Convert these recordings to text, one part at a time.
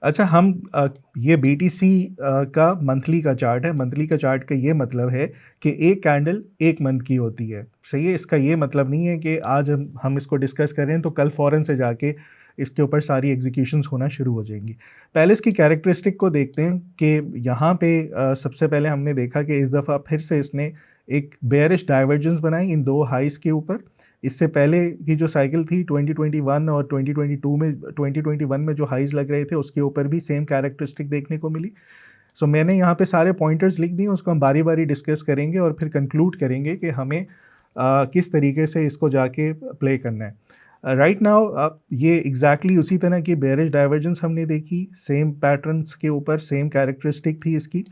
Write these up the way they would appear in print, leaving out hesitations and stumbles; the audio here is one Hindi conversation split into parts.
अच्छा हम ये बीटीसी का मंथली का चार्ट है। मंथली का चार्ट का ये मतलब है कि एक कैंडल एक मंथ की होती है। सही है, इसका ये मतलब नहीं है कि आज हम इसको डिस्कस कर रहे हैं तो कल फ़ौरन से जाके इसके ऊपर सारी एग्जीक्यूशंस होना शुरू हो जाएंगी। पहले इसकी कैरेक्टरिस्टिक को देखते हैं कि यहाँ पे सबसे पहले हमने देखा कि इस दफ़ा फिर से इसने एक बेयरिश डाइवर्जेंस बनाई इन दो हाइस के ऊपर। इससे पहले की जो साइकिल थी 2021 और 2022 में 2021 में जो हाइज लग रहे थे उसके ऊपर भी सेम कैरेक्टरिस्टिक देखने को मिली। सो मैंने यहाँ पे सारे पॉइंटर्स लिख दिए, उसको हम बारी बारी डिस्कस करेंगे और फिर कंक्लूड करेंगे कि हमें किस तरीके से इसको जाके प्ले करना है। राइट नाउ ये एग्जैक्टली उसी तरह की बेयरिश डाइवर्जेंस हमने देखी, सेम पैटर्न्स के ऊपर सेम कैरेक्टरिस्टिक थी इसकी।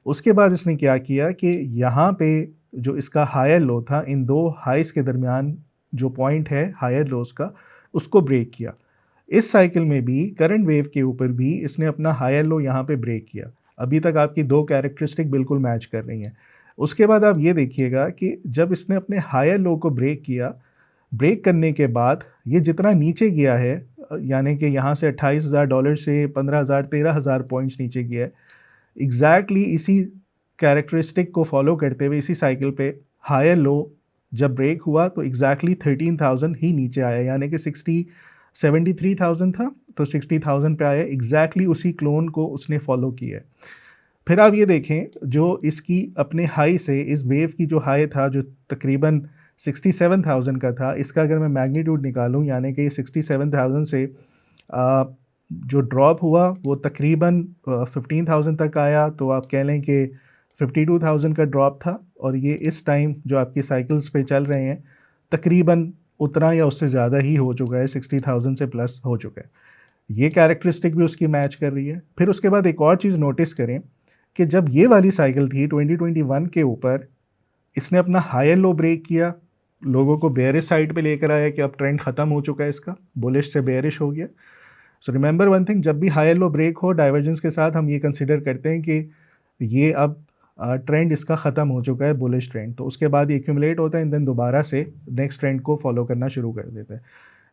उसके बाद इसने क्या किया कि यहाँ पे जो इसका हायर लो था, इन दो हाइस के दरमियान जो पॉइंट है हायर लोस का, उसको ब्रेक किया। इस साइकिल में भी करंट वेव के ऊपर भी इसने अपना हायर लो यहाँ पे ब्रेक किया। अभी तक आपकी दो कैरेक्टरिस्टिक बिल्कुल मैच कर रही हैं। उसके बाद आप ये देखिएगा कि जब इसने अपने हायर लो को ब्रेक किया, ब्रेक करने के बाद ये जितना नीचे गया है, यानी कि यहाँ से $28,000 से 15,000 13,000 पॉइंट्स नीचे गया है, एग्जैक्टली इसी कैरेक्टरिस्टिक को फॉलो करते हुए इसी साइकिल पे हायर लो जब ब्रेक हुआ तो एग्जैक्टली 13,000 ही नीचे आया, यानी कि 73,000 था तो 60,000 पे आया। एग्जैक्टली उसी क्लोन को उसने फॉलो किया है। फिर आप ये देखें जो इसकी अपने हाई से इस वेव की जो हाई था जो तकरीबन 67,000 का था, इसका अगर मैं मैग्नीट्यूड निकालूं यानी कि 67,000 से जो ड्रॉप हुआ वो तकरीबन 15,000 तक आया, तो आप कह लें कि 52,000 का ड्रॉप था। और ये इस टाइम जो आपकी साइकिल्स पे चल रहे हैं तकरीबन उतना या उससे ज़्यादा ही हो चुका है, 60,000 से प्लस हो चुका है। ये कैरेक्टरिस्टिक भी उसकी मैच कर रही है। फिर उसके बाद एक और चीज़ नोटिस करें कि जब ये वाली साइकिल थी 2021 के ऊपर, इसने अपना हायर लो ब्रेक किया, लोगों को बेयरिश साइड पे लेकर आया कि अब ट्रेंड ख़त्म हो चुका है, इसका बुलिश से बेयरिश हो गया। सो रिमेंबर वन थिंग, जब भी हायर लो ब्रेक हो डाइवर्जेंस के साथ हम ये कंसिडर करते हैं कि ये अब ट्रेंड इसका ख़त्म हो चुका है, बुलिश ट्रेंड। तो उसके बाद ये एक्यूमुलेट होता है एंड देन दोबारा से नेक्स्ट ट्रेंड को फॉलो करना शुरू कर देता है।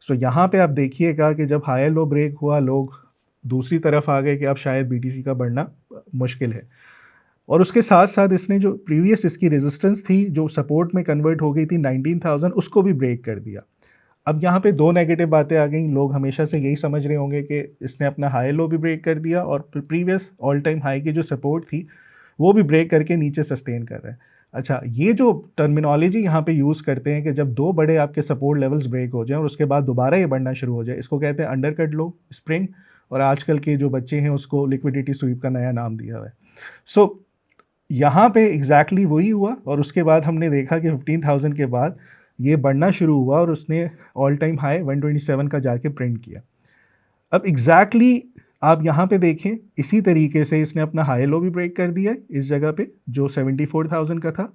सो यहाँ पे आप देखिएगा कि जब हायर लो ब्रेक हुआ लोग दूसरी तरफ आ गए कि अब शायद बीटीसी का बढ़ना मुश्किल है। और उसके साथ साथ इसने जो प्रीवियस इसकी रेजिस्टेंस थी जो सपोर्ट में कन्वर्ट हो गई थी 19,000, उसको भी ब्रेक कर दिया। अब यहाँ पे दो नेगेटिव बातें आ गई। लोग हमेशा से यही समझ रहे होंगे कि इसने अपना हाई लो भी ब्रेक कर दिया और प्रीवियस ऑल टाइम हाई की जो सपोर्ट थी वो भी ब्रेक करके नीचे सस्टेन कर रहा है। अच्छा, ये जो टर्मिनोलॉजी यहाँ पे यूज़ करते हैं कि जब दो बड़े आपके सपोर्ट लेवल्स ब्रेक हो जाएं और उसके बाद दोबारा ये बढ़ना शुरू हो जाए, इसको कहते हैं अंडरकट लो, स्प्रिंग, और आजकल के जो बच्चे हैं उसको लिक्विडिटी स्वीप का नया नाम दिया हुआ है। सो यहाँ पे एग्जैक्टली वही हुआ और उसके बाद हमने देखा कि 15,000 के बाद ये बढ़ना शुरू हुआ और उसने ऑल टाइम हाई 127 का जाके प्रिंट किया। अब एग्जैक्टली आप यहाँ पे देखें इसी तरीके से इसने अपना हाई लो भी ब्रेक कर दिया है इस जगह पे जो 74,000 का था,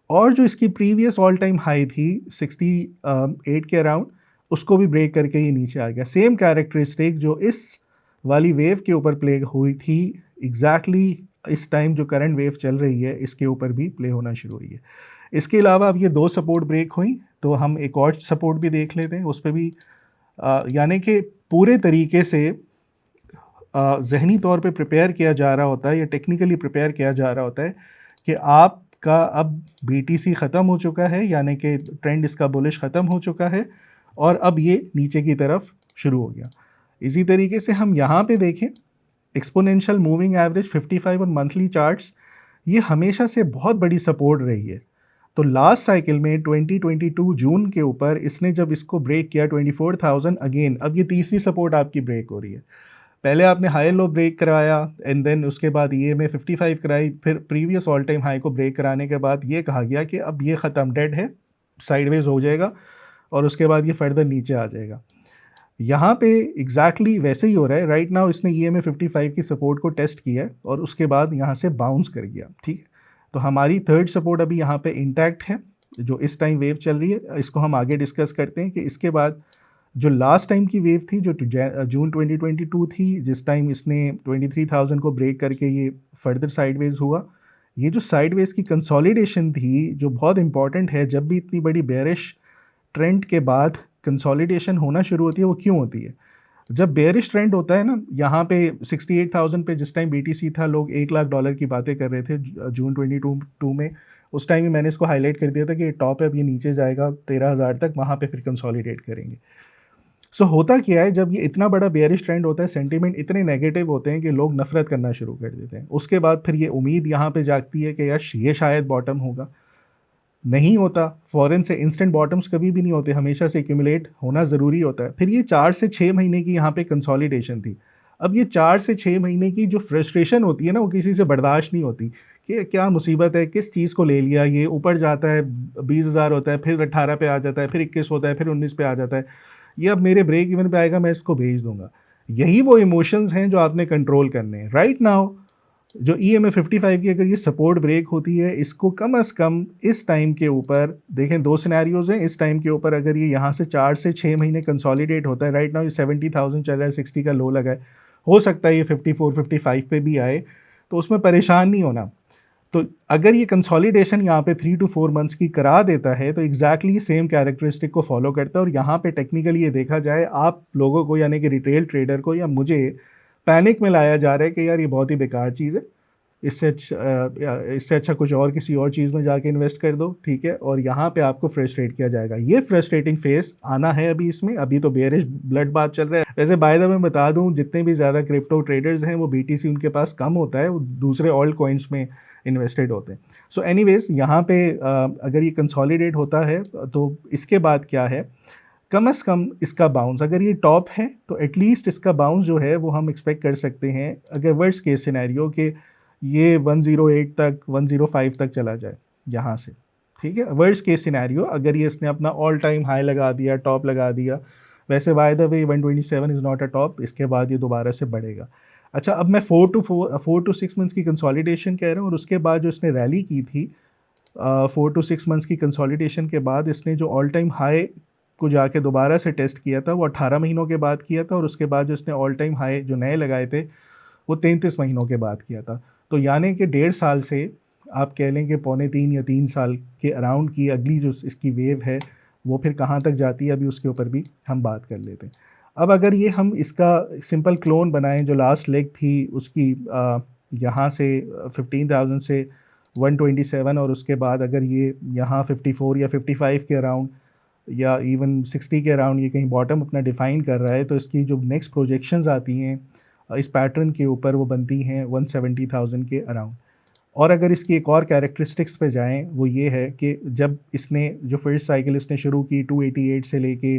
और जो इसकी प्रीवियस ऑल टाइम हाई थी 68 के अराउंड, उसको भी ब्रेक करके ये नीचे आ गया। सेम कैरेक्टरिस्टिक जो इस वाली वेव के ऊपर प्ले हुई थी एग्जैक्टली इस टाइम जो करंट वेव चल रही है इसके ऊपर भी प्ले होना शुरू हुई है। इसके अलावा अब ये दो सपोर्ट ब्रेक हुई तो हम एक और सपोर्ट भी देख लेते हैं, उस पर भी यानी कि पूरे तरीके से जहनी तौर पे प्रिपेयर किया जा रहा होता है या टेक्निकली प्रिपेयर किया जा रहा होता है कि आपका अब बीटीसी ख़त्म हो चुका है, यानी कि ट्रेंड इसका बुलिश ख़त्म हो चुका है और अब ये नीचे की तरफ शुरू हो गया। इसी तरीके से हम यहाँ पे देखें एक्सपोनेंशियल मूविंग एवरेज 55 और मंथली चार्ट्स, ये हमेशा से बहुत बड़ी सपोर्ट रही है। तो लास्ट साइकिल में 2022 जून के ऊपर इसने जब इसको ब्रेक किया 24,000 अगेन, अब ये तीसरी सपोर्ट आपकी ब्रेक हो रही है। पहले आपने हाई लो ब्रेक कराया एंड देन उसके बाद ये में 55 कराई, फिर प्रीवियस ऑल टाइम हाई को ब्रेक कराने के बाद ये कहा गया कि अब ये ख़त्म, डेड है, साइडवेज हो जाएगा और उसके बाद ये फर्दर नीचे आ जाएगा। यहाँ पे एग्जैक्टली वैसे ही हो रहा है। राइट नाउ इसने ये में 55 की सपोर्ट को टेस्ट किया है और उसके बाद यहाँ से बाउंस कर गया। ठीक है, तो हमारी थर्ड सपोर्ट अभी यहाँ पे इंटैक्ट है जो इस टाइम वेव चल रही है। इसको हम आगे डिस्कस करते हैं कि इसके बाद जो लास्ट टाइम की वेव थी जो जून 2022 थी, जिस टाइम इसने 23,000 को ब्रेक करके ये फर्दर साइडवेज हुआ, ये जो साइडवेज की कंसोलिडेशन थी जो बहुत इंपॉर्टेंट है, जब भी इतनी बड़ी बेरिश ट्रेंड के बाद कंसोलिडेशन होना शुरू होती है वो क्यों होती है? जब बेयरिश ट्रेंड होता है ना, यहाँ पे 68,000 पे जिस टाइम बीटीसी था, लोग $1 लाख की बातें कर रहे थे जून 2022 में। उस टाइम ही मैंने इसको हाईलाइट कर दिया था कि टॉप है, अब ये नीचे जाएगा 13,000 तक, वहाँ पे फिर कंसोलिडेट करेंगे। सो होता क्या है, जब ये इतना बड़ा बेयरिश ट्रेंड होता है, सेंटीमेंट इतने नेगेटिव होते हैं कि लोग नफरत करना शुरू कर देते हैं। उसके बाद फिर ये उम्मीद यहाँ पे जागती है कि यार ये शायद बॉटम होगा। नहीं होता, फॉरेन से इंस्टेंट बॉटम्स कभी भी नहीं होते, हमेशा से एक्यूमुलेट होना ज़रूरी होता है। फिर ये 4 से 6 महीने की यहाँ पे कंसोलिडेशन थी। अब ये 4 से 6 महीने की जो फ्रस्ट्रेशन होती है ना, वो किसी से बर्दाश्त नहीं होती कि क्या मुसीबत है, किस चीज़ को ले लिया, ये ऊपर जाता है 20,000 होता है, फिर 18 पे आ जाता है, फिर 21 होता है, फिर 19 पे आ जाता है, ये अब मेरे ब्रेक इवन पे आएगा, मैं इसको भेज दूंगा। यही वो इमोशंस हैं जो आपने कंट्रोल करने हैं राइट नाउ। जो EMA 55 की अगर ये सपोर्ट ब्रेक होती है, इसको कम अज़ कम इस टाइम के ऊपर देखें, दो सिनेरियोज हैं। इस टाइम के ऊपर अगर ये यहाँ से 4 से 6 महीने कंसोलिडेट होता है, राइट नाउ ये 70,000 चल रहा है, 60 का लो लगा है, हो सकता है ये 54 55 पे भी आए, तो उसमें परेशान नहीं होना। तो अगर ये कंसोलिडेशन यहाँ पे 3 to 4 मंथ्स की करा देता है, तो एग्जैक्टली सेम कैरेक्टरिस्टिक को फॉलो करता है। और यहाँ पे टेक्निकली ये देखा जाए, आप लोगों को यानी कि रिटेल ट्रेडर को या मुझे पैनिक में लाया जा रहा है कि यार ये बहुत ही बेकार चीज़ है, इससे अच्छा कुछ और किसी और चीज़ में जाके इन्वेस्ट कर दो, ठीक है। और यहाँ पे आपको फ्रस्ट्रेट किया जाएगा। ये फ्रस्ट्रेटिंग फेस आना है अभी इसमें, अभी तो बेयरिश ब्लड बात चल रहा है। वैसे बाय द वे मैं बता दूँ, जितने भी ज़्यादा क्रिप्टो ट्रेडर्स हैं वो BTC उनके पास कम होता है, वो दूसरे ऑल्ट कॉइन्स में इन्वेस्टेड होते हैं। सो एनीवेज यहाँ पे अगर ये कंसोलिडेट होता है तो इसके बाद क्या है, कम से कम इसका बाउंस, अगर ये टॉप है तो एटलीस्ट इसका बाउंस जो है वो हम एक्सपेक्ट कर सकते हैं, अगर वर्स्ट केस सिनेरियो कि ये 108 तक 105 तक चला जाए यहाँ से, ठीक है। वर्स्ट केस सिनेरियो अगर ये इसने अपना ऑल टाइम हाई लगा दिया, टॉप लगा दिया, वैसे by the way 127 is not a top, इसके बाद ये दोबारा से बढ़ेगा। अच्छा, अब मैं 4 to 6 मंथ्स की कंसोलिडेशन कह रहा हूँ, और उसके बाद जो इसने रैली की थी 4 to 6 मंथ्स की कंसोलिडेशन के बाद इसने जो ऑल टाइम हाई को जाके दोबारा से टेस्ट किया था, वो 18 महीनों के बाद किया था, और उसके बाद जो इसने ऑल टाइम हाई जो नए लगाए थे वो 33 महीनों के बाद किया था। तो यानी कि 1.5 साल से आप कह लें कि 2.25 या 3 साल के अराउंड की अगली जो इसकी वेव है वो फिर कहाँ तक जाती है, अभी उसके ऊपर भी हम बात कर लेते हैं। अब अगर ये हम इसका सिंपल क्लोन बनाएं, जो लास्ट लेग थी उसकी यहाँ से 15,000 से 127, और उसके बाद अगर ये यहाँ 54 या 55 के अराउंड या इवन 60 के अराउंड ये कहीं बॉटम अपना डिफ़ाइन कर रहा है, तो इसकी जो नेक्स्ट प्रोजेक्शंस आती हैं इस पैटर्न के ऊपर वो बनती हैं 170,000 के अराउंड। और अगर इसकी एक और कैरेक्टरिस्टिक्स पे जाएं, वो ये है कि जब इसने जो फर्स्ट साइकिल इसने शुरू की 288 से लेके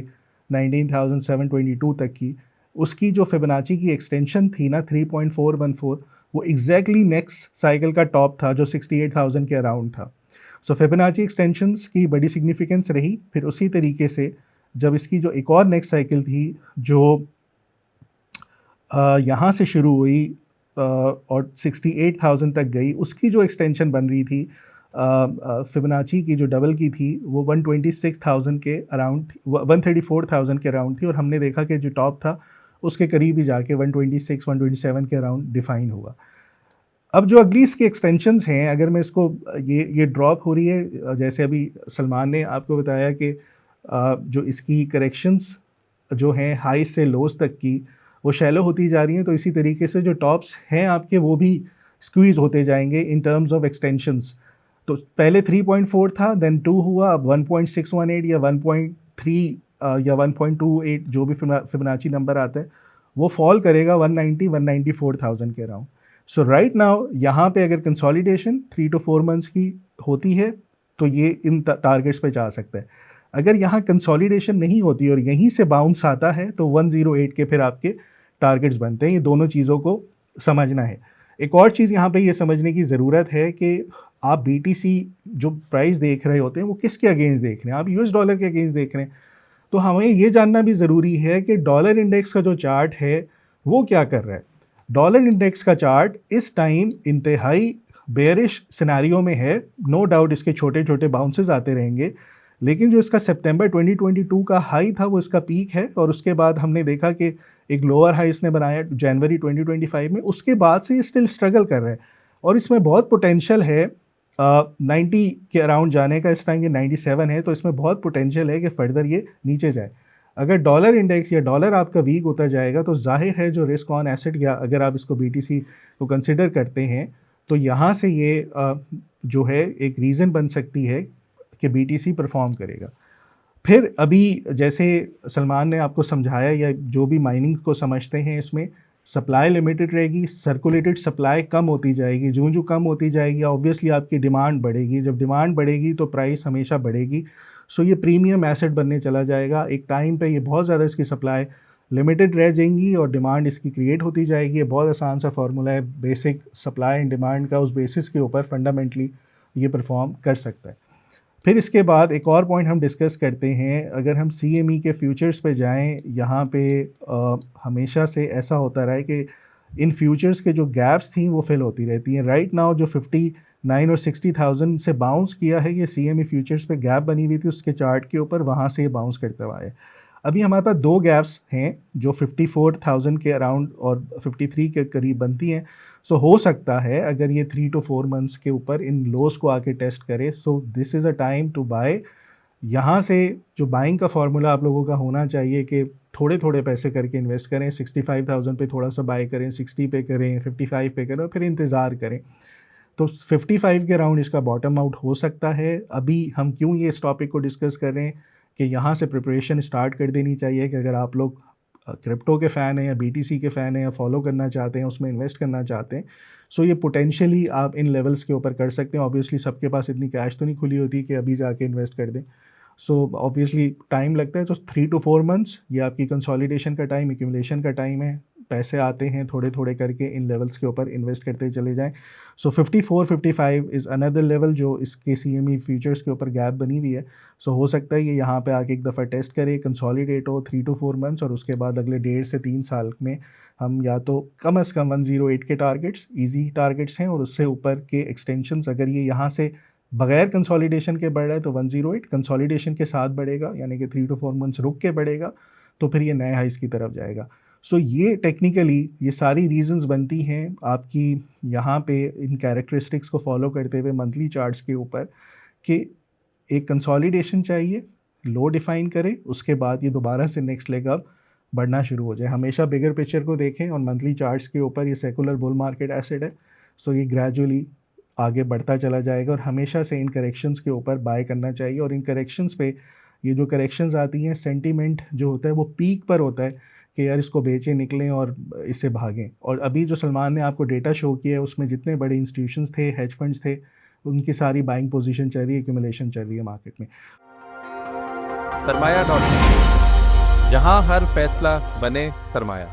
19,722 तक की, उसकी जो फिबोनाची की एक्सटेंशन थी ना 3.414, वो एग्जैक्टली नेक्स्ट साइकिल का टॉप था जो 68,000 के अराउंड था। सो फिबोनाची एक्सटेंशंस की बड़ी सिग्निफिकेंस रही। फिर उसी तरीके से जब इसकी जो एक और नेक्स्ट साइकिल थी जो यहाँ से शुरू हुई और 68,000 तक गई, उसकी जो एक्सटेंशन बन रही थी फिबोनाची की जो डबल की थी वो 126,000 के अराउंड 134,000 के अराउंड थी, और हमने देखा कि जो टॉप था उसके करीब ही जाके 126 127 के अराउंड डिफाइन हुआ। अब जो अगली इसकी एक्सटेंशंस हैं, अगर मैं इसको ये ड्रॉप हो रही है, जैसे अभी सलमान ने आपको बताया कि जो इसकी करेक्शंस जो हैं हाई से लोज तक की वो शैलो होती जा रही हैं, तो इसी तरीके से जो टॉप्स हैं आपके वो भी स्क्वीज़ होते जाएंगे इन टर्म्स ऑफ एक्सटेंशंस। तो पहले 3.4 था, देन 2 हुआ, अब 1.618 या 1.3 या 1.28 जो भी फिबोनाची नंबर आता है वो फॉल करेगा 194,000 के अराउंड। सो राइट नाउ यहाँ पे अगर कंसोलिडेशन 3 to 4 मंथ्स की होती है तो ये इन टारगेट्स पे जा सकता है। अगर यहाँ कंसोलिडेशन नहीं होती और यहीं से बाउंस आता है तो 108 के फिर आपके टारगेट्स बनते हैं। ये दोनों चीज़ों को समझना है। एक और चीज़ यहाँ पे ये समझने की ज़रूरत है कि आप BTC जो प्राइस देख रहे होते हैं वो किसके अगेंस्ट देख रहे हैं, आप US डॉलर के अगेंस्ट देख रहे हैं। तो हमें ये जानना भी ज़रूरी है कि डॉलर इंडेक्स का जो चार्ट है वो क्या कर रहा है। डॉलर इंडेक्स का चार्ट इस टाइम इंतहाई बेयरिश सिनेरियो में है, नो डाउट इसके छोटे छोटे बाउंसेस आते रहेंगे, लेकिन जो इसका सितंबर 2022 का हाई था वो इसका पीक है, और उसके बाद हमने देखा कि एक लोअर हाई इसने बनाया जनवरी 2025 में, उसके बाद से ये स्टिल स्ट्रगल कर रहे हैं और इसमें बहुत पोटेंशियल है 90 के अराउंड जाने का। इस टाइम ये 97 है, तो इसमें बहुत पोटेंशियल है कि फर्दर ये नीचे जाए। अगर डॉलर इंडेक्स या डॉलर आपका वीक होता जाएगा तो जाहिर है जो रिस्क ऑन एसेट, या अगर आप इसको बीटीसी को कंसिडर करते हैं तो यहाँ से ये जो है एक रीज़न बन सकती है कि बीटीसी परफॉर्म करेगा। फिर अभी जैसे सलमान ने आपको समझाया, या जो भी माइनिंग को समझते हैं, इसमें सप्लाई लिमिटेड रहेगी, सर्कुलेटेड सप्लाई कम होती जाएगी। जो जो कम होती जाएगी ऑब्वियसली आपकी डिमांड बढ़ेगी, जब डिमांड बढ़ेगी तो प्राइस हमेशा बढ़ेगी। सो ये प्रीमियम एसेट बनने चला जाएगा। एक टाइम पे ये बहुत ज़्यादा इसकी सप्लाई लिमिटेड रह जाएंगी और डिमांड इसकी क्रिएट होती जाएगी। ये बहुत आसान सा फार्मूला है, बेसिक सप्लाई एंड डिमांड का, उस बेसिस के ऊपर फंडामेंटली ये परफॉर्म कर सकता है। फिर इसके बाद एक और पॉइंट हम डिस्कस करते हैं, अगर हम CME के फ्यूचर्स पे जाएं, यहाँ पे हमेशा से ऐसा होता रहा है कि इन फ्यूचर्स के जो गैप्स थी वो फिल होती रहती हैं। राइट नाउ जो 59 और 60,000 से बाउंस किया है, ये CME फ्यूचर्स पे गैप बनी हुई थी उसके चार्ट के ऊपर, वहाँ से ये बाउंस करते हुआ है। अभी हमारे पास दो गैप्स हैं जो 54,000 के अराउंड और 53 के करीब बनती हैं। सो हो सकता है अगर ये 3 to 4 मंथ्स के ऊपर इन लोस को आके टेस्ट करे, so this is a time to buy. यहाँ से जो बाइंग का फार्मूला आप लोगों का होना चाहिए कि थोड़े थोड़े पैसे करके इन्वेस्ट करें। 65,000 पे थोड़ा सा बाय करें, 60 पे करें, 55 पे करें और फिर इंतज़ार करें। तो 55 के अराउंड इसका बॉटम आउट हो सकता है। अभी हम क्यों ये इस टॉपिक को डिस्कस कर रहे हैं कि यहाँ से प्रिपरेशन स्टार्ट कर देनी चाहिए कि अगर आप लोग क्रिप्टो के फ़ैन हैं या BTC के फ़ैन हैं या फॉलो करना चाहते हैं, उसमें इन्वेस्ट करना चाहते हैं, सो ये पोटेंशियली आप इन लेवल्स के ऊपर कर सकते हैं। ऑब्वियसली सबके पास इतनी कैश तो नहीं खुली होती कि अभी जाके इन्वेस्ट कर दें। सो ऑब्वियसली टाइम लगता है, तो 3 to 4 मंथ्स ये आपकी कंसोलिडेशन का टाइम, एक्यूमुलेशन का टाइम है। पैसे आते हैं थोड़े थोड़े करके, इन लेवल्स के ऊपर इन्वेस्ट करते चले जाएं। सो 54-55 इज़ अनदर लेवल जो इसके CME फ्यूचर्स के ऊपर गैप बनी हुई है। सो हो सकता है ये यहाँ पे आके एक दफ़ा टेस्ट करे, कंसोलिडेट हो 3 to 4 मंथ्स, और उसके बाद अगले 1.5 से 3 साल में हम या तो कम से कम 108 के टारगेट्स ईजी टारगेट्स हैं, और उससे ऊपर के एक्सटेंशंस अगर ये यहाँ से बगैर कंसोलिडेशन के बढ़ रहा है तो 108, कंसोलिडेशन के साथ बढ़ेगा यानी कि 3 to 4 मंथ्स रुक के बढ़ेगा तो फिर ये नए हाइस की तरफ जाएगा। सो ये टेक्निकली ये सारी रीजंस बनती हैं आपकी यहाँ पे इन कैरेक्टरिस्टिक्स को फॉलो करते हुए मंथली चार्ट्स के ऊपर कि एक कंसोलिडेशन चाहिए, लो डिफाइन करें, उसके बाद ये दोबारा से नेक्स्ट लेग अप बढ़ना शुरू हो जाए। हमेशा बिगर पिक्चर को देखें और मंथली चार्ट्स के ऊपर ये सेकुलर बुल मार्केट एसेट है, सो ये ग्रेजुअली आगे बढ़ता चला जाएगा और हमेशा से इन करेक्शंस के ऊपर बाय करना चाहिए। और इन करेक्शंस पे ये जो करेक्शंस आती हैं, सेंटीमेंट जो होता है वो पीक पर होता है कि यार इसको बेचें, निकलें और इससे भागें। और अभी जो सलमान ने आपको डेटा शो किया है उसमें जितने बड़े इंस्टीट्यूशंस थे, हेज फंड्स थे, उनकी सारी बाइंग पोजीशन चल रही है, एक्यूमुलेशन चल रही है मार्केट में। सरमाया.com, जहां हर फैसला बने सरमाया।